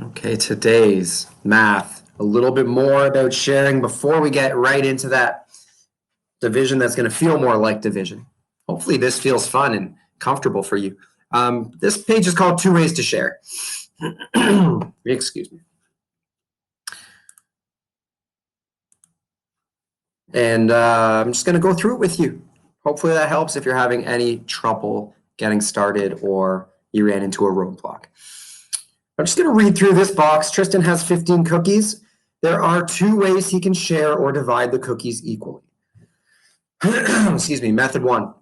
Okay, today's math, a little bit more about sharing before we get right into that division that's going to feel more like division. Hopefully this feels fun and comfortable for you. This page is called Two Ways to Share. Excuse me. And I'm just going to go through it with you. Hopefully that helps if you're having any trouble getting started or you ran into a roadblock. I'm just going to read through this box. Tristan has 15 cookies. There are two ways he can share or divide the cookies equally. Excuse me. Method one,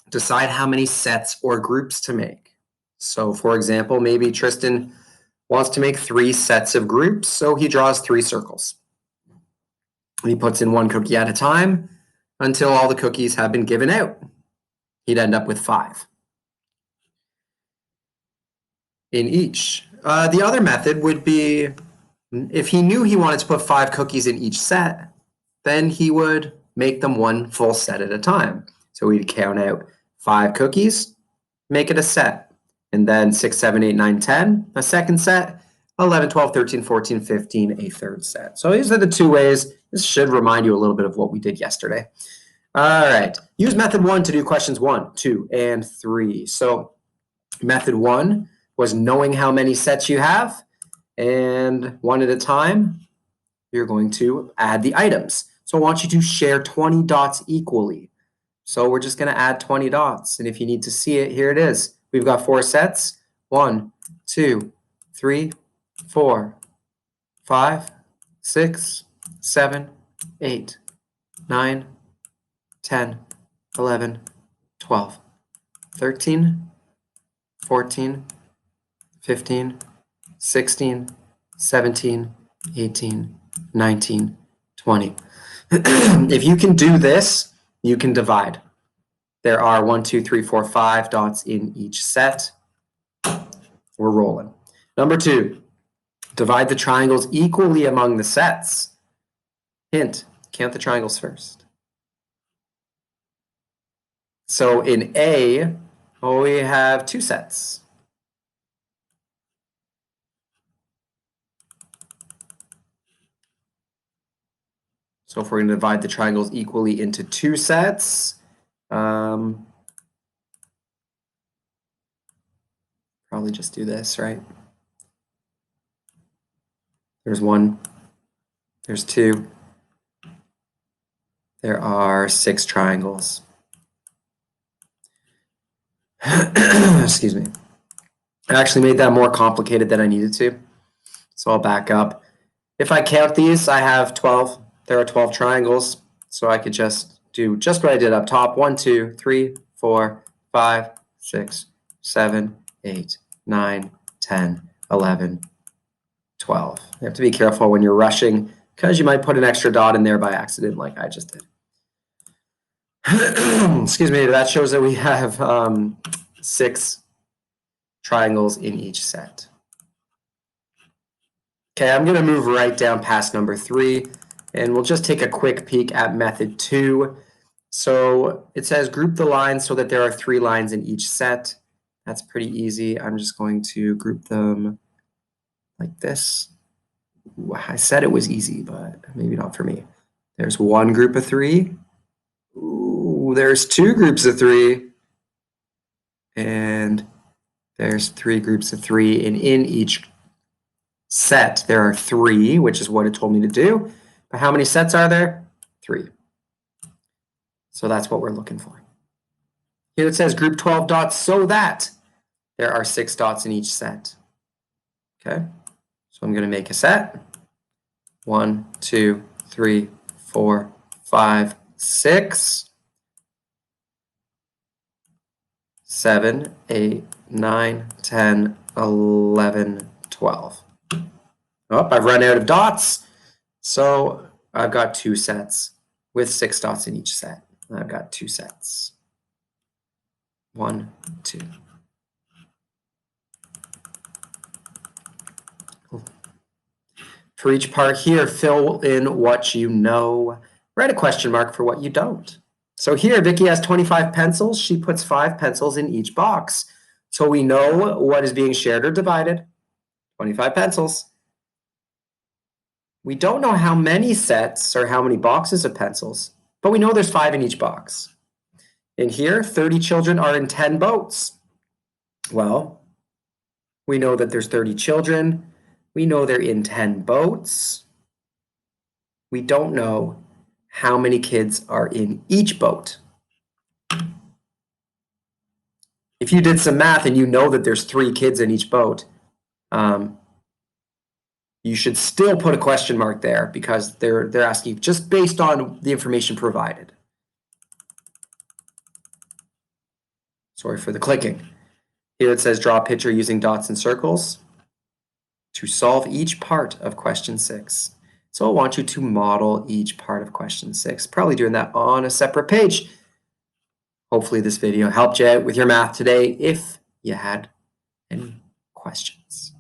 decide how many sets or groups to make. So for example, maybe Tristan wants to make 3 sets of groups, so he draws 3 circles. He puts in 1 cookie at a time until all the cookies have been given out. He'd end up with 5 in each. The other method would be, if he knew he wanted to put 5 cookies in each set, then he would make them 1 full set at a time. So he'd count out 5 cookies, make it a set, and then 6, 7, 8, 9, 10, a second set, 11, 12, 13, 14, 15, a third set. So these are the 2 ways. This should remind you a little bit of what we did yesterday. All right, use method 1 to do questions 1, 2, and 3. So method 1 was knowing how many sets you have, and one at a time, you're going to add the items. So I want you to share 20 dots equally. So we're just going to add 20 dots. And if you need to see it, here it is. We've got 4 sets. 1, 2, 3, 4, 5, 6, 7, 8, 9, 10, 11, 12, 13, 14, 15, 16, 17, 18, 19, 20. If you can do this, you can divide. There are 1, 2, 3, 4, 5 dots in each set. We're rolling. Number 2, divide the triangles equally among the sets. Hint, count the triangles first. So in A, we have 2 sets. So if we're going to divide the triangles equally into 2 sets, probably just do this, right? There's 1, there's 2, there are 6 triangles. Excuse me. I actually made that more complicated than I needed to. So I'll back up. If I count these, I have 12. There are 12 triangles. So I could just do just what I did up top. 1, 2, 3, 4, 5, 6, 7, 8, 9, 10, 11, 12. You have to be careful when you're rushing because you might put an extra dot in there by accident like I just did. Excuse me, that shows that we have 6 triangles in each set. Okay, I'm going to move right down past number 3, and we'll just take a quick peek at method 2. So it says group the lines so that there are 3 lines in each set. That's pretty easy. I'm just going to group them like this. I said it was easy, but maybe not for me. There's 1 group of 3. Ooh, there's 2 groups of 3. And there's 3 groups of 3. And in each set, there are 3, which is what it told me to do. But how many sets are there? 3. So that's what we're looking for. Here it says group 12 dots so that there are 6 dots in each set. Okay, so I'm going to make a set. 1, 2, 3, 4, 5, 6, 7, 8, 9, 10, 11, 12. Oh, I've run out of dots. So I've got 2 sets with 6 dots in each set. I've got 2 sets. 1, 2. Cool. For each part here, fill in what you know. Write a question mark for what you don't. So here, Vicky has 25 pencils. She puts 5 pencils in each box. So we know what is being shared or divided. 25 pencils. We don't know how many sets or how many boxes of pencils, but we know there's 5 in each box. In here, 30 children are in 10 boats. Well, we know that there's 30 children. We know they're in 10 boats. We don't know how many kids are in each boat. If you did some math and you know that there's 3 kids in each boat, you should still put a question mark there because they're asking just based on the information provided. Sorry for the clicking. Here it says draw a picture using dots and circles to solve each part of question 6. So I want you to model each part of question 6, probably doing that on a separate page. Hopefully this video helped you out with your math today if you had any questions.